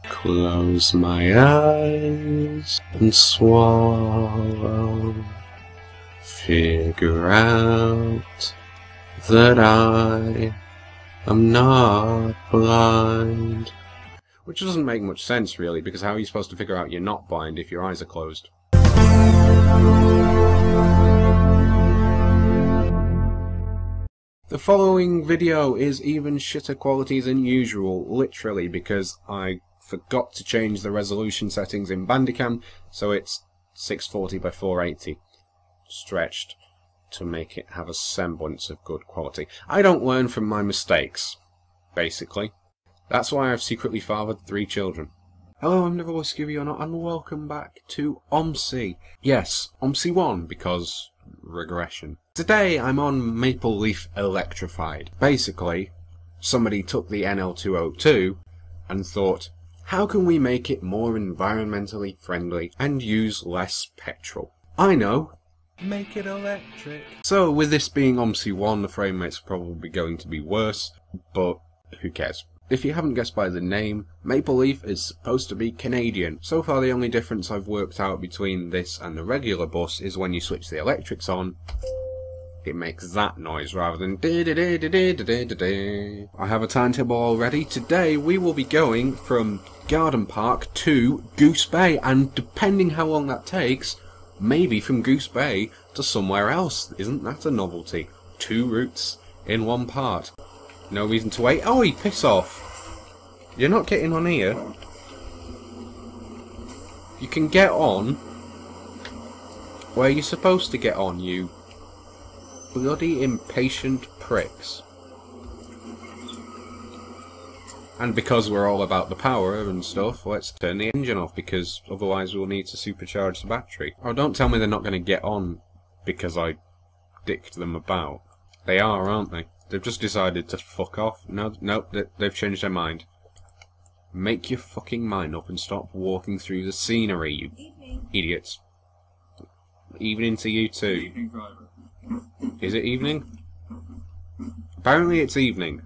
Close my eyes and swallow. Figure out that I am not blind. Which doesn't make much sense really, because how are you supposed to figure out you're not blind if your eyes are closed? The following video is even shitter quality than usual, literally, because I forgot to change the resolution settings in Bandicam, so it's 640 by 480 stretched to make it have a semblance of good quality. I don't learn from my mistakes, basically. That's why I've secretly fathered 3 children. Hello, I'm DevilboyScooby, and welcome back to OMSI. Yes, OMSI 1, because regression. Today I'm on Maple Leaf Electrified. Basically, somebody took the NL202 and thought, how can we make it more environmentally friendly and use less petrol? I know! Make it electric. So with this being OMSI 1, the frame rate's probably going to be worse, but who cares? If you haven't guessed by the name, Maple Leaf is supposed to be Canadian. So far the only difference I've worked out between this and the regular bus is when you switch the electrics on, it makes that noise rather than I have a timetable already. Today we will be going from Garden Park to Goose Bay, and depending how long that takes, maybe from Goose Bay to somewhere else. Isn't that a novelty? 2 routes in 1 part. No reason to wait. Oh, piss off. You're not getting on here. You can get on where you're supposed to get on, you bloody impatient pricks. And because we're all about the power and stuff, let's turn the engine off, because otherwise we'll need to supercharge the battery. Oh, don't tell me they're not going to get on because I dicked them about. They are, aren't they? They've just decided to fuck off. No, they've changed their mind. Make your fucking mind up and stop walking through the scenery, you idiots. Evening to you too. Evening, driver. Is it evening? Apparently it's evening.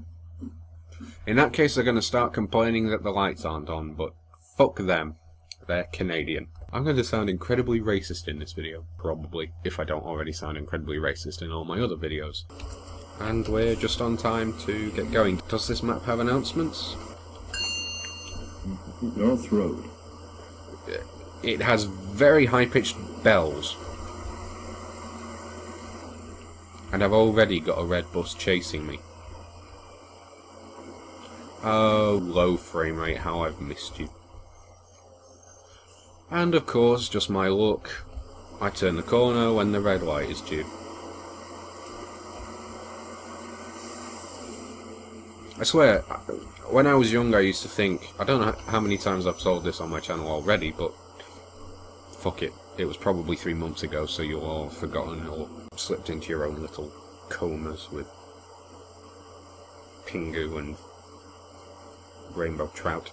In that case they're going to start complaining that the lights aren't on, but fuck them. They're Canadian. I'm going to sound incredibly racist in this video, probably, if I don't already sound incredibly racist in all my other videos. And we're just on time to get going. Does this map have announcements? North Road. It has very high-pitched bells. And I've already got a red bus chasing me. Oh, low frame rate, how I've missed you. And of course, just my luck, I turn the corner when the red light is due. I swear, when I was young I used to think, I don't know how many times I've told this on my channel already, but fuck it, it was probably 3 months ago, so you'll all have forgotten or slipped into your own little comas with Pingu and rainbow trout.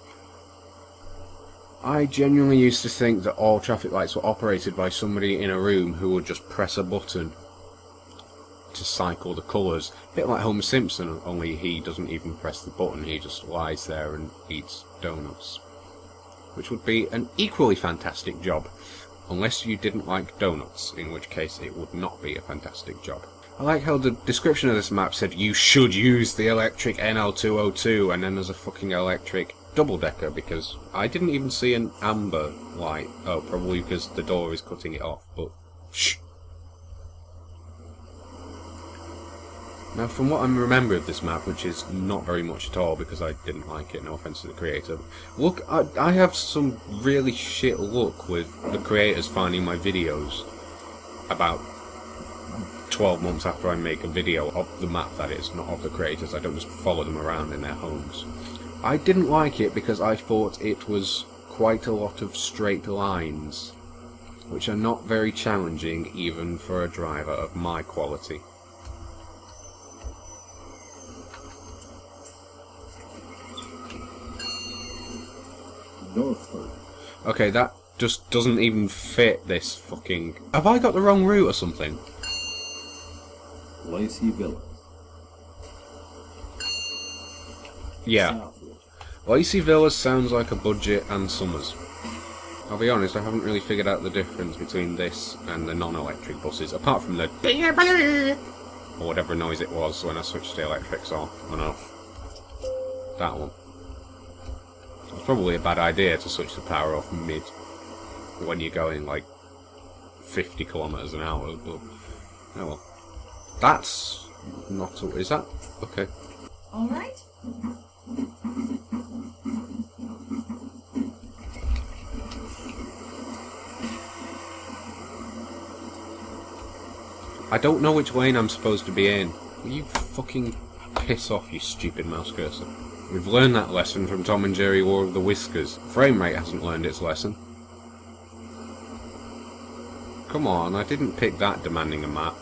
I genuinely used to think that all traffic lights were operated by somebody in a room who would just press a button to cycle the colours. A bit like Homer Simpson, only he doesn't even press the button, he just lies there and eats donuts. Which would be an equally fantastic job, unless you didn't like donuts, in which case it would not be a fantastic job. I like how the description of this map said you should use the electric NL202, and then there's a fucking electric double-decker, because I didn't even see an amber light. Oh, probably because the door is cutting it off, but shh. Now, from what I remember of this map, which is not very much at all because I didn't like it, no offence to the creator, look, I have some really shit luck with the creators finding my videos about 12 months after I make a video of the map, that is, not of the creators. I don't just follow them around in their homes. I didn't like it because I thought it was quite a lot of straight lines, which are not very challenging even for a driver of my quality. Northford. Okay, that just doesn't even fit this fucking... Have I got the wrong route or something? Lacey Villa. Yeah. Lacy Villas sounds like a budget and Summers. I'll be honest, I haven't really figured out the difference between this and the non-electric buses, apart from the or whatever noise it was when I switched the electrics on and off. That one. It's probably a bad idea to switch the power off mid when you're going like 50 kilometers an hour, but oh well. That's not a, is that okay? All right. I don't know which lane I'm supposed to be in. Will you fucking piss off, you stupid mouse cursor? We've learned that lesson from Tom and Jerry War of the Whiskers. Frame rate hasn't learned its lesson. Come on, I didn't pick that demanding a map.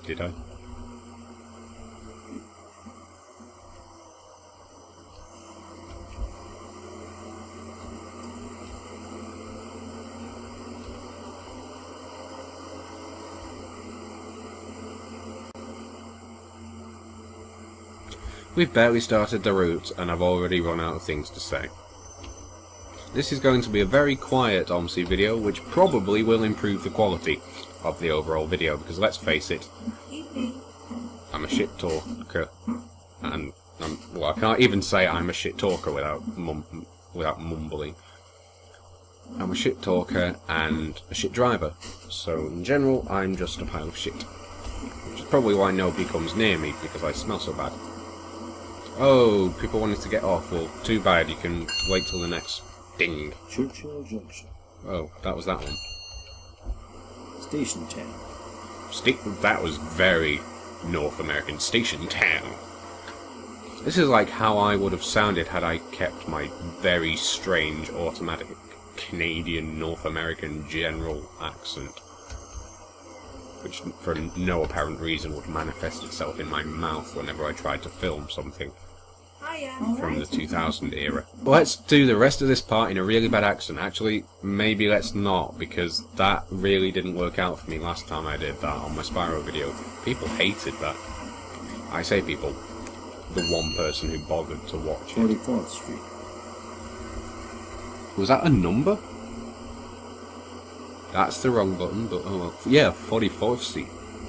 Did I? We've barely started the route, and I've already run out of things to say. This is going to be a very quiet OMSI video, which probably will improve the quality of the overall video, because let's face it, I'm a shit talker, and well, I can't even say I'm a shit talker without mumbling. I'm a shit talker and a shit driver, so in general I'm just a pile of shit. Which is probably why nobody comes near me, because I smell so bad. Oh, people wanted to get off. Well, too bad, you can wait till the next ding. Churchill Junction. Oh, that was that one. Station Town. That was very North American. Station Town. This is like how I would have sounded had I kept my very strange automatic Canadian North American general accent, which for no apparent reason would manifest itself in my mouth whenever I tried to film something from the 2000 era. Let's do the rest of this part in a really bad accent. Actually, maybe let's not, because that really didn't work out for me last time I did that on my Spyro video. People hated that. I say people, the one person who bothered to watch it. 44th Street. Was that a number? That's the wrong button, but oh well. Yeah, 44th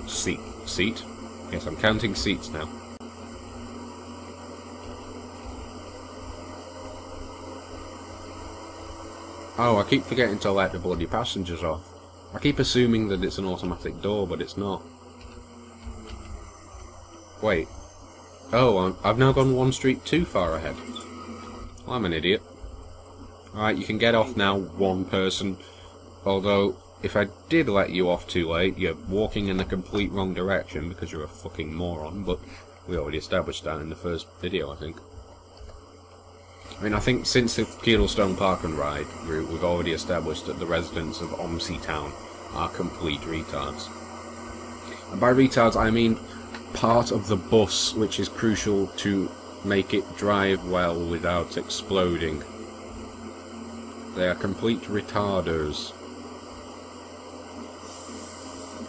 seat. Yes, I'm counting seats now. Oh, I keep forgetting to let the bloody passengers off. I keep assuming that it's an automatic door, but it's not. Wait. Oh, I've now gone one street too far ahead. Well, I'm an idiot. Alright, you can get off now, one person. Although, if I did let you off too late, you're walking in the complete wrong direction because you're a fucking moron, but we already established that in the first video, I think. I mean, I think since the Keelstone Park and Ride route, we've already established that the residents of OMSI Town are complete retards. And by retards, I mean part of the bus which is crucial to make it drive well without exploding. They are complete retarders.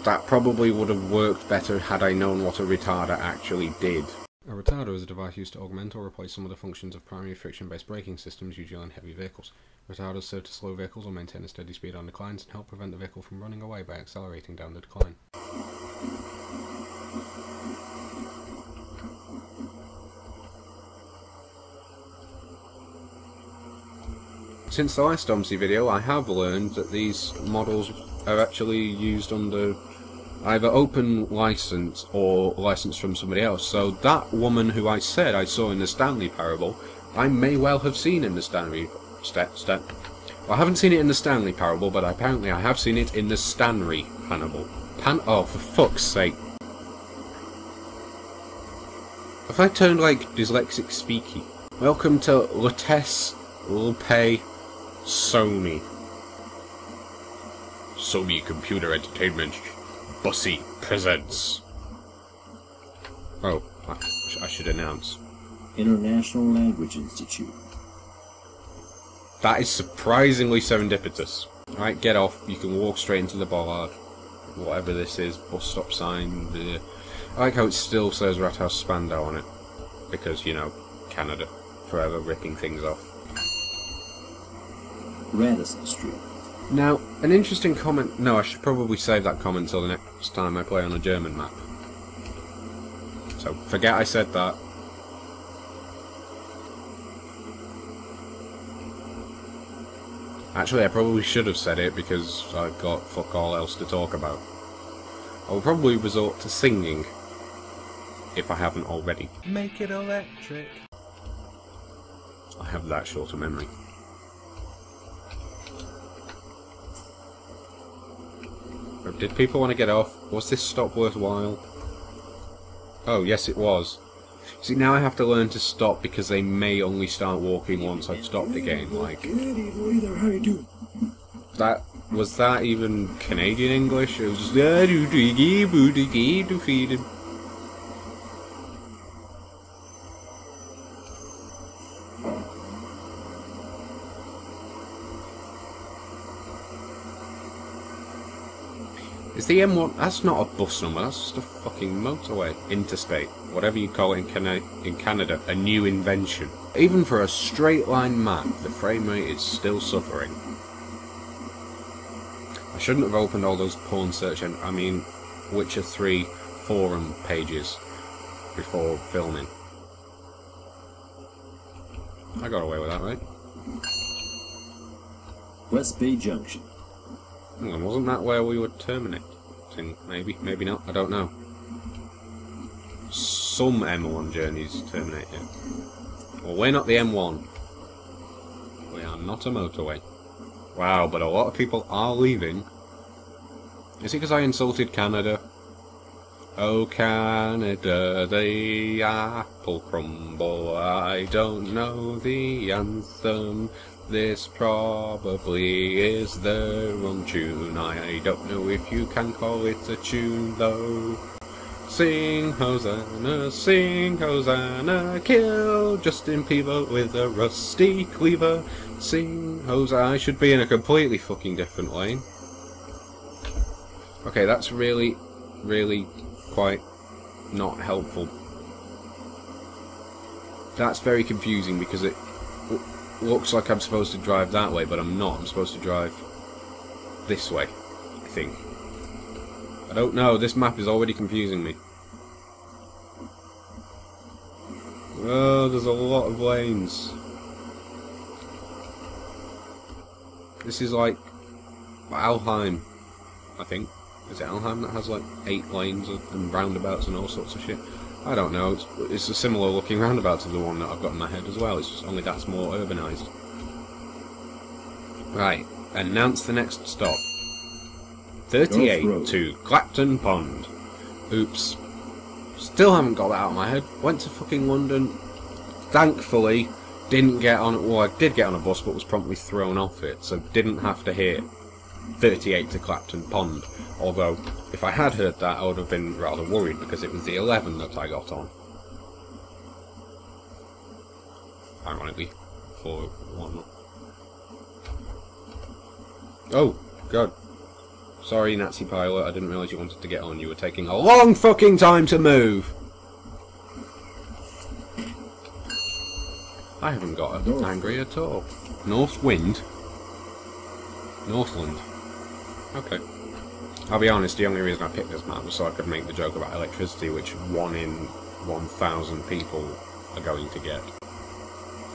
That probably would have worked better had I known what a retarder actually did. A retarder is a device used to augment or replace some of the functions of primary friction-based braking systems, usually on heavy vehicles. Retarders serve to slow vehicles or maintain a steady speed on declines and help prevent the vehicle from running away by accelerating down the decline. Since the last OMSI video, I have learned that these models are actually used under either open license or license from somebody else. So that woman who I said I saw in the Stanley Parable, I may well have seen in the Stanley... well, I haven't seen it in the Stanley Parable, but apparently I have seen it in the Stanley Parable. Oh, for fuck's sake. Have I turned like dyslexic speaky? Welcome to Lutece Lpay Sony. Sony Computer Entertainment Bussy presents. Oh, I should announce. International Language Institute. That is surprisingly serendipitous. Right, get off. You can walk straight into the bollard. Whatever this is, bus stop sign. I like how it still says Rathaus Spandau on it. Because, you know, Canada. Forever ripping things off. Radisson Street. Now, an interesting comment... No, I should probably save that comment till the next time I play on a German map. So, forget I said that. Actually, I probably should have said it because I've got fuck all else to talk about. I will probably resort to singing, if I haven't already. Make it electric. I have that short a memory. Did people want to get off? Was this stop worthwhile? Oh, yes it was. See, now I have to learn to stop because they may only start walking once I've stopped again, like... That... Was that even Canadian English? It was just... Is the M1... That's not a bus number, that's just a fucking motorway. Interstate. Whatever you call it in Canada. A new invention. Even for a straight line map, the frame rate is still suffering. I shouldn't have opened all those porn search and... I mean, Witcher 3 forum pages before filming. I got away with that, right? West Bay Junction. Well, wasn't that where we were terminating? Maybe, maybe not, I don't know. Some M1 journeys terminate it. Well, we're not the M1. We are not a motorway. Wow, but a lot of people are leaving. Is it because I insulted Canada? Oh, Canada, the apple crumble. I don't know the anthem. This probably is the wrong tune. I don't know if you can call it a tune, though. Sing Hosanna, kill Justin Bieber with a rusty cleaver. Sing Hosanna. I should be in a completely fucking different lane. Okay, that's really, really quite not helpful. That's very confusing because it looks like I'm supposed to drive that way, but I'm not. I'm supposed to drive this way, I think. I don't know, this map is already confusing me. Oh, there's a lot of lanes. This is like Alheim, I think. Is it Alheim that has like 8 lanes and roundabouts and all sorts of shit? I don't know, it's a similar looking roundabout to the one that I've got in my head as well, it's just only that's more urbanised. Right, announce the next stop. 38 to Clapton Pond. Oops. Still haven't got that out of my head. Went to fucking London. Thankfully, didn't get on... Well, I did get on a bus, but was promptly thrown off it, so didn't have to hear 38 to Clapton Pond. Although, if I had heard that, I would have been rather worried, because it was the 11 that I got on. Ironically, for one. Oh, God. Sorry, Nazi pilot, I didn't realise you wanted to get on. You were taking a long fucking time to move! I haven't got angry at all. North wind? Northland. Okay. I'll be honest, the only reason I picked this map was so I could make the joke about electricity, which 1 in 1,000 people are going to get.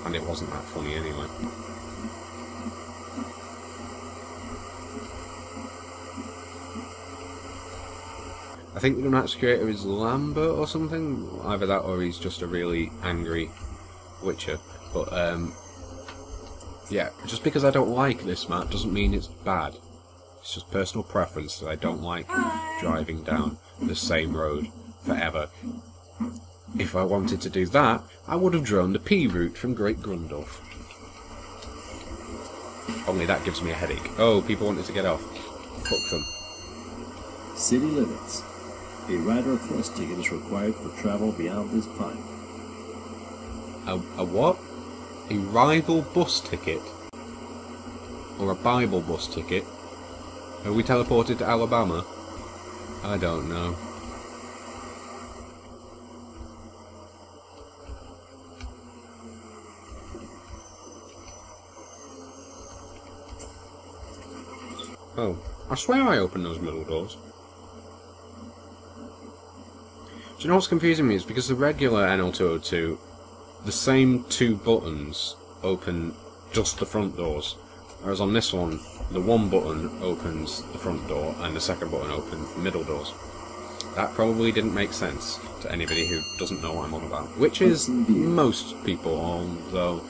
And it wasn't that funny anyway. I think the match creator is Lambert or something. Either that or he's just a really angry Witcher. But, yeah, just because I don't like this map doesn't mean it's bad. It's just personal preference that I don't like driving down the same road forever. If I wanted to do that, I would have drawn the P route from Great Grundorf. Only that gives me a headache. Oh, people wanted to get off. Fuck them. City limits. A rider or cross ticket is required for travel beyond this pipe. A what? A rival bus ticket? Or a Bible bus ticket? Are we teleported to Alabama? I don't know. Oh, I swear I opened those middle doors. Do you know what's confusing me is because the regular NL202, the same two buttons open just the front doors, whereas on this one, the one button opens the front door and the second button opens the middle doors. That probably didn't make sense to anybody who doesn't know what I'm on about, which is most people, although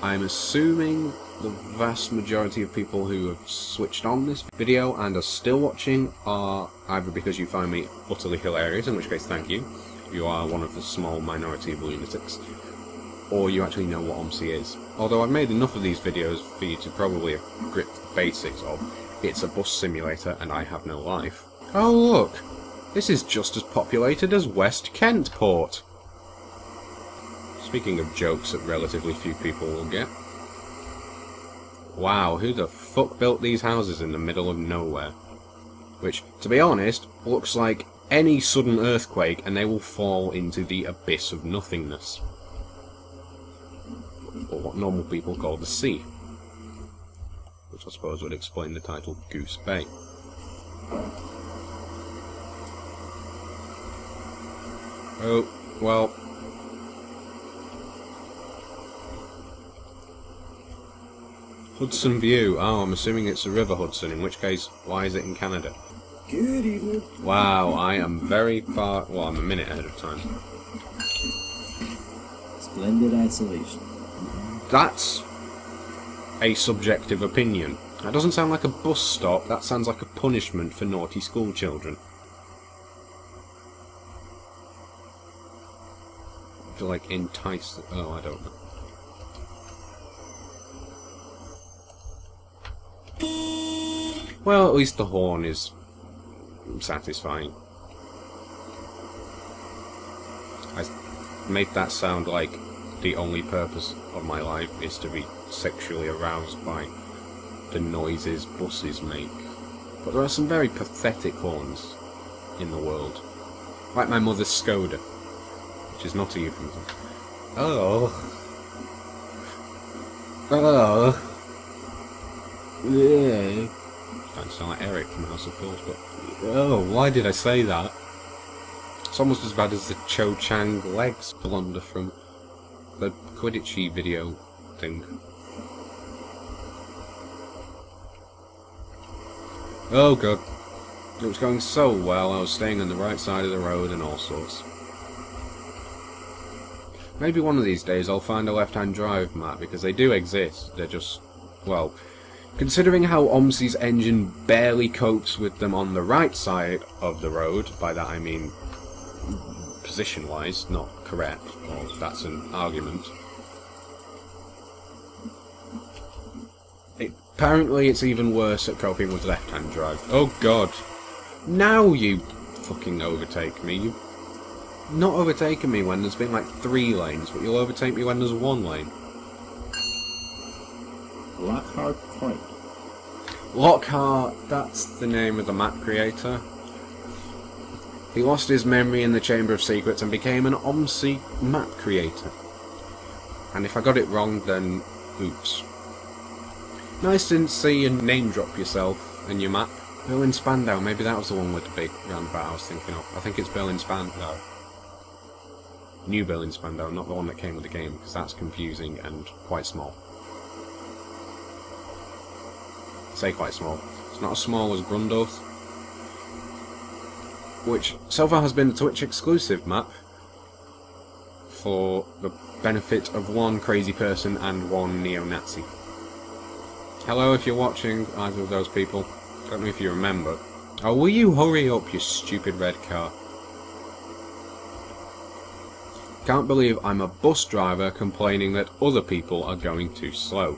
I'm assuming the vast majority of people who have switched on this video and are still watching are either because you find me utterly hilarious, in which case thank you, you are one of the small minority of lunatics, or you actually know what OMSI is. Although I've made enough of these videos for you to probably grip the basics of, it's a bus simulator and I have no life. Oh look! This is just as populated as West Kentport! Speaking of jokes that relatively few people will get. Wow, who the fuck built these houses in the middle of nowhere? Which, to be honest, looks like any sudden earthquake and they will fall into the abyss of nothingness. Or what normal people call the sea. Which I suppose would explain the title Goose Bay. Oh, well... Hudson View. Oh, I'm assuming it's the River Hudson, in which case, why is it in Canada? Good evening. Wow, I am very far... well, I'm a minute ahead of time. Splendid isolation. That's a subjective opinion. That doesn't sound like a bus stop, that sounds like a punishment for naughty school children. To like entice... oh, I don't know. Well, at least the horn is satisfying. I made that sound like the only purpose of my life is to be sexually aroused by the noises buses make. But there are some very pathetic horns in the world. Like my mother's Skoda, which is not a euphemism. Oh. Oh. Yeah. Don't sound like Eric from House of Fools, but... oh, why did I say that? It's almost as bad as the Cho Chang legs blunder from the Quidditchy video thing. Oh god. It was going so well, I was staying on the right side of the road and all sorts. Maybe one of these days I'll find a left-hand drive map, because they do exist, they're just... well... considering how OMSI's engine barely copes with them on the right side of the road, by that I mean position-wise, not correct, or that's an argument. Apparently it's even worse at coping with left-hand drive. Oh god. Now you fucking overtake me. You've not overtaken me when there's been like 3 lanes, but you'll overtake me when there's 1 lane. Lockhart Point. Lockhart, that's the name of the map creator. He lost his memory in the Chamber of Secrets and became an OMSI map creator. And if I got it wrong, then oops. Nice to see you name drop yourself and your map. Berlin Spandau, maybe that was the one with the big roundabout I was thinking of. I think it's Berlin Spandau. New Berlin Spandau, not the one that came with the game, because that's confusing and quite small. Say quite small. It's not as small as Grundorf, which so far has been a Twitch exclusive map for the benefit of one crazy person and one neo-Nazi. Hello if you're watching, either of those people. Don't know if you remember. Oh, will you hurry up, you stupid red car? Can't believe I'm a bus driver complaining that other people are going too slow.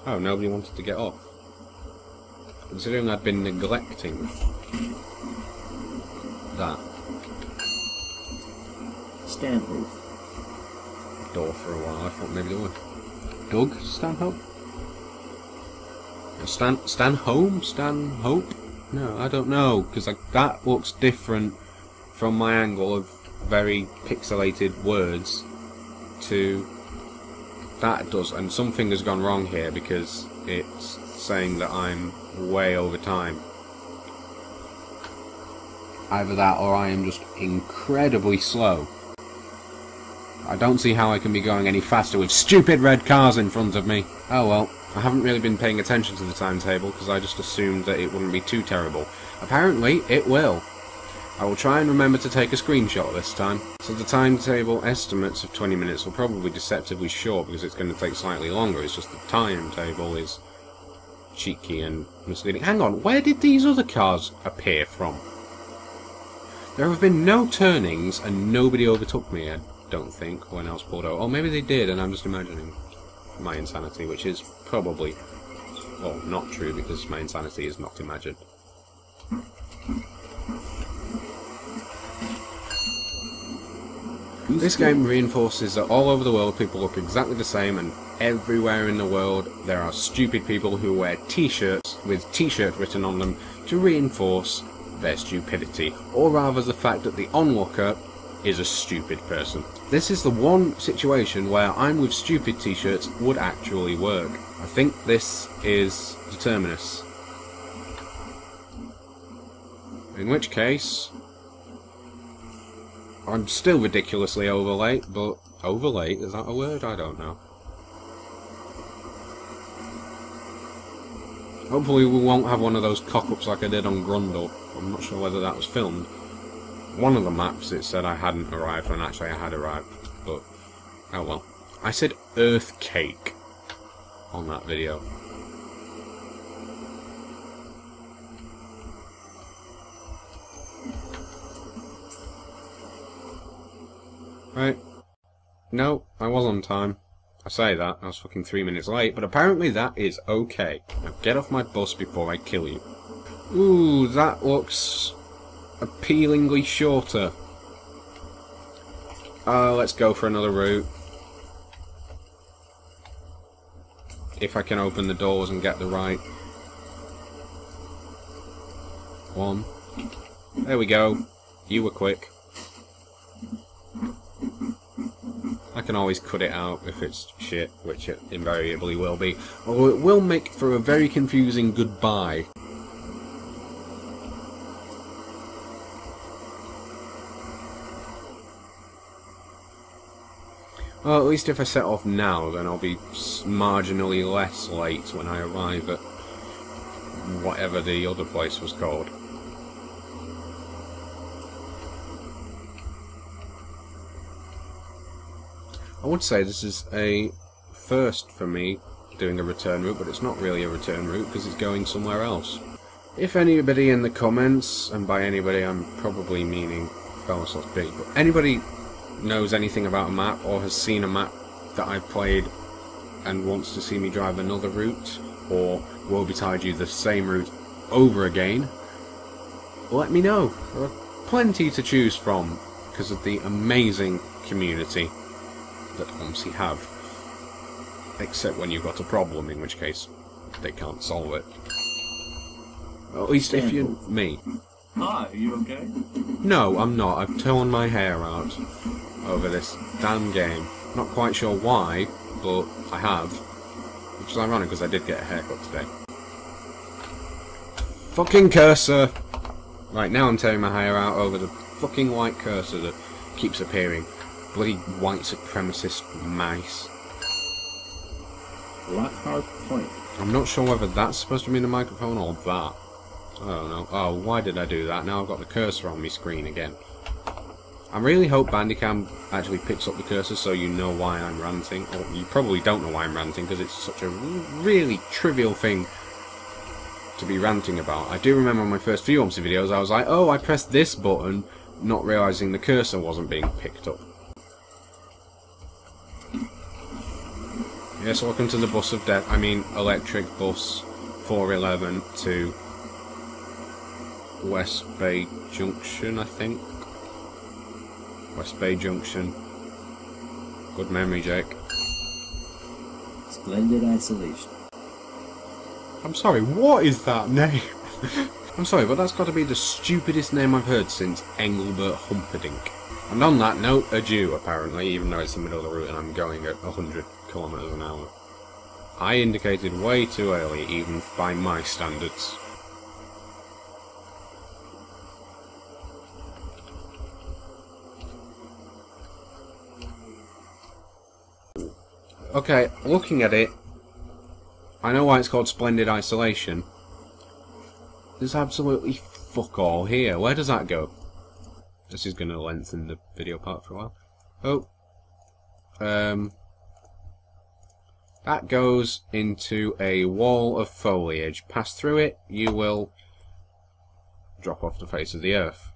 Oh, nobody wanted to get off. Considering I'd been neglecting that Stanhope. door for a while, I thought maybe they were. Doug Stanhope? Stanhope? No, I don't know, because that looks different from my angle of very pixelated words to That does, and something has gone wrong here because it's saying that I'm way over time. Either that or I am just incredibly slow. I don't see how I can be going any faster with stupid red cars in front of me. Oh well, I haven't really been paying attention to the timetable because I just assumed that it wouldn't be too terrible. Apparently, it will. I will try and remember to take a screenshot this time. So the timetable estimates of 20 minutes will probably be deceptively short because it's going to take slightly longer. It's just the timetable is cheeky and misleading. Hang on, where did these other cars appear from? There have been no turnings and nobody overtook me, I don't think, when I was pulled over. Or maybe they did and I'm just imagining my insanity, which is probably, well, not true because my insanity is not imagined. This game reinforces that all over the world people look exactly the same, and everywhere in the world there are stupid people who wear t-shirts with t-shirt written on them to reinforce their stupidity, or rather the fact that the onlooker is a stupid person. This is the one situation where I'm with stupid t-shirts would actually work. I think this is determinus. In which case, I'm still ridiculously over late, but over late, is that a word? I don't know. Hopefully we won't have one of those cock-ups like I did on Grundle. I'm not sure whether that was filmed. One of the maps it said I hadn't arrived when actually I had arrived, but oh well. I said Earth Cake on that video. Right. No, I was on time. I say that, I was fucking 3 minutes late, but apparently that is okay. Now get off my bus before I kill you. Ooh, that looks appealingly shorter. Let's go for another route. If I can open the doors and get the right one. There we go. You were quick. I can always cut it out if it's shit, which it invariably will be. Although it will make for a very confusing goodbye. Well, at least if I set off now, then I'll be marginally less late when I arrive at whatever the other place was called. I would say this is a first for me, doing a return route, but it's not really a return route because it's going somewhere else. If anybody in the comments, and by anybody I'm probably meaning Big, but anybody knows anything about a map or has seen a map that I've played and wants to see me drive another route, or Woebetide you the same route over again, let me know. There are plenty to choose from because of the amazing community that OMSI have, except when you've got a problem, in which case they can't solve it. Well, at least if you're me. Hi, are you okay? No, I'm not. I've torn my hair out over this damn game. Not quite sure why, but I have. Which is ironic because I did get a haircut today. Fucking cursor! Right, now I'm tearing my hair out over the fucking white cursor that keeps appearing. Bloody white supremacist mice. Lockhart Point. I'm not sure whether that's supposed to be the microphone or that. I don't know. Oh, why did I do that? Now I've got the cursor on my screen again. I really hope Bandicam actually picks up the cursor so you know why I'm ranting. Or you probably don't know why I'm ranting because it's such a really trivial thing to be ranting about. I do remember on my first few OMSI videos I was like, oh, I pressed this button, not realising the cursor wasn't being picked up. Yes, welcome to the bus of death. I mean, electric bus 411 to West Bay Junction, I think. West Bay Junction. Good memory, Jake. Splendid isolation. I'm sorry, what is that name? I'm sorry, but that's got to be the stupidest name I've heard since Engelbert Humperdinck. And on that note, adieu, apparently, even though it's the middle of the route and I'm going at 100. kilometers an hour. I indicated way too early, even by my standards. Okay, looking at it, I know why it's called Splendid Isolation. There's absolutely fuck all here. Where does that go? This is going to lengthen the video part for a while. Oh. That goes into a wall of foliage. Pass through it, you will drop off the face of the earth.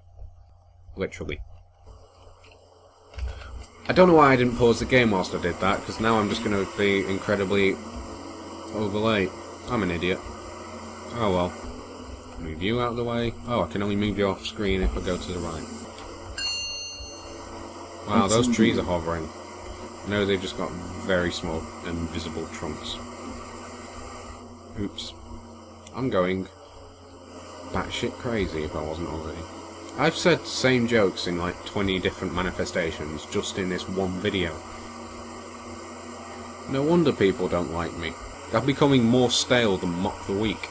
Literally. I don't know why I didn't pause the game whilst I did that, because now I'm just going to be incredibly overlate. I'm an idiot. Oh well. Move you out of the way. Oh, I can only move you off screen if I go to the right. Wow, those trees are hovering. No, they've just got very small and visible trunks. Oops. I'm going batshit crazy if I wasn't already. I've said the same jokes in like 20 different manifestations just in this one video. No wonder people don't like me. I'm becoming more stale than Mock the Week.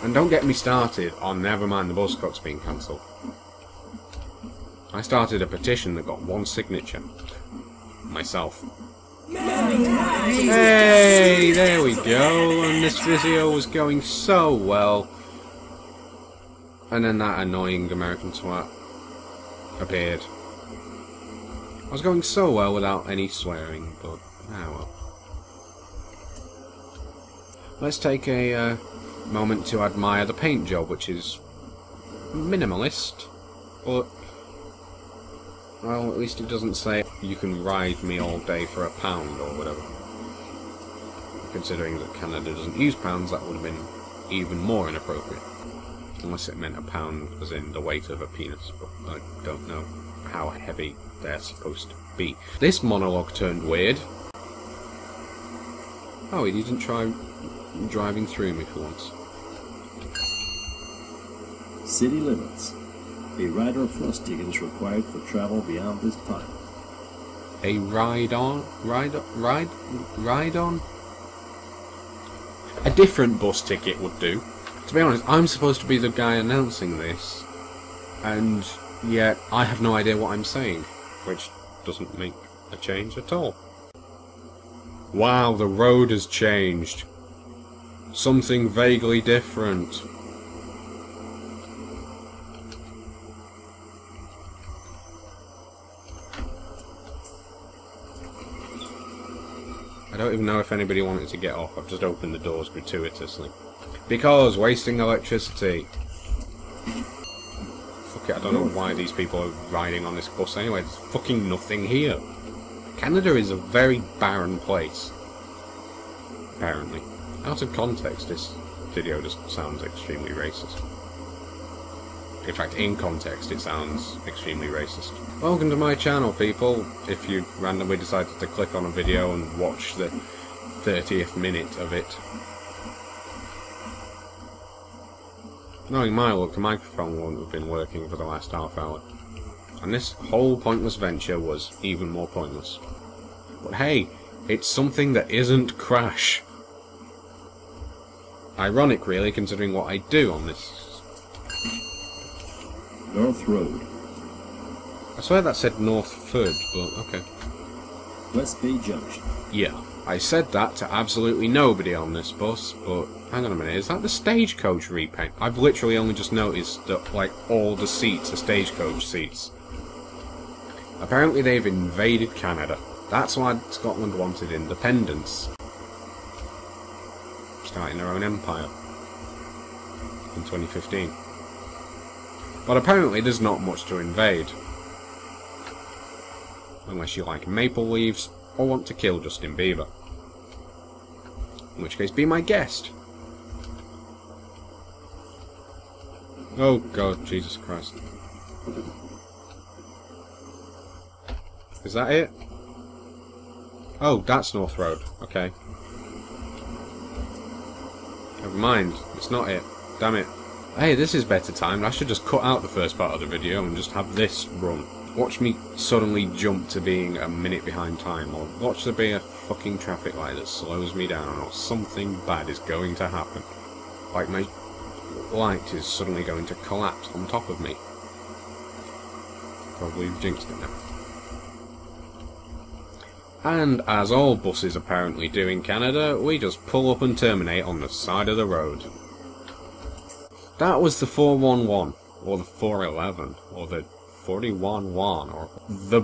And don't get me started on never mind the Buzzcocks being cancelled. I started a petition that got 1 signature. Myself. Hey, there we go, and this video was going so well. And then that annoying American twat appeared. I was going so well without any swearing, but well. Let's take a moment to admire the paint job, which is minimalist, but well, at least it doesn't say you can ride me all day for £1 or whatever. Considering that Canada doesn't use pounds, that would have been even more inappropriate. Unless it meant £1 as in the weight of a penis, but I don't know how heavy they're supposed to be. This monologue turned weird. Oh, he didn't try driving through me for once. City limits. A rider plus ticket is required for travel beyond this point. A ride on? Ride on? A different bus ticket would do. To be honest, I'm supposed to be the guy announcing this, and yet I have no idea what I'm saying, which doesn't make a change at all. Wow, the road has changed. Something vaguely different. I don't even know if anybody wanted to get off. I've just opened the doors gratuitously. Because wasting electricity. Fuck it, I don't know why these people are riding on this bus anyway. There's fucking nothing here. Canada is a very barren place. Apparently. Out of context, this video just sounds extremely racist. In fact, in context, it sounds extremely racist. Welcome to my channel, people. If you randomly decided to click on a video and watch the 30th minute of it. Knowing my luck, the microphone won't have been working for the last half hour. And this whole pointless venture was even more pointless. But hey, it's something that isn't Crash. Ironic, really, considering what I do on this. North Road. I swear that said Northford, but okay. West Bay Junction. Yeah, I said that to absolutely nobody on this bus, but hang on a minute, is that the stagecoach repaint? I've literally only just noticed that, like, all the seats are stagecoach seats. Apparently they've invaded Canada. That's why Scotland wanted independence. Starting their own empire. In 2015. But apparently there's not much to invade. Unless you like maple leaves, or want to kill Justin Bieber. In which case, be my guest. Oh God, Jesus Christ. Is that it? Oh, that's North Road. Okay. Never mind, it's not it. Damn it. Hey, this is better timed. I should just cut out the first part of the video and just have this run. Watch me suddenly jump to being a minute behind time, or watch there be a fucking traffic light that slows me down, or something bad is going to happen. Like my light is suddenly going to collapse on top of me. Probably jinxed it now. And as all buses apparently do in Canada, we just pull up and terminate on the side of the road. That was the 411, or the 411, or the 41-1, or the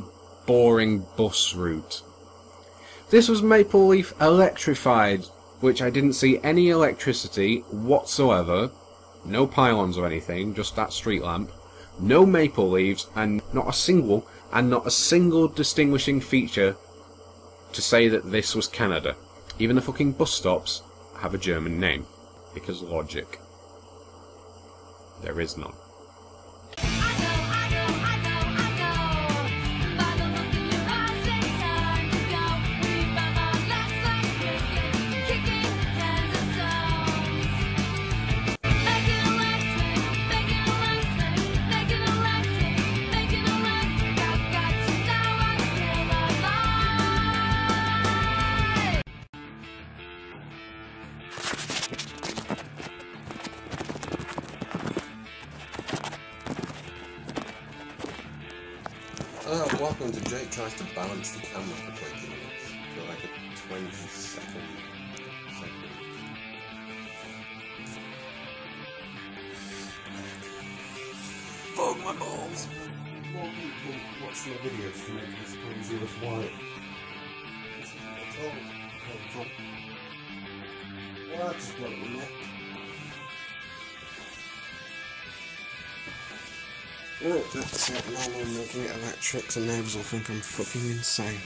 boring bus route. This was Maple Leaf electrified, which I didn't see any electricity whatsoever, no pylons or anything, just that street lamp, no maple leaves, and not a single distinguishing feature to say that this was Canada. Even the fucking bus stops have a German name, because logic. There is none. Welcome to Jake tries to balance the camera for 20 minutes for like a 20-second segment. Fuck my balls! More people watch my videos to make this crazy with white. This isn't at all helpful. Well, I just broke my neck. Right, that's it. Now I'm making it electric, so neighbours will think I'm fucking insane.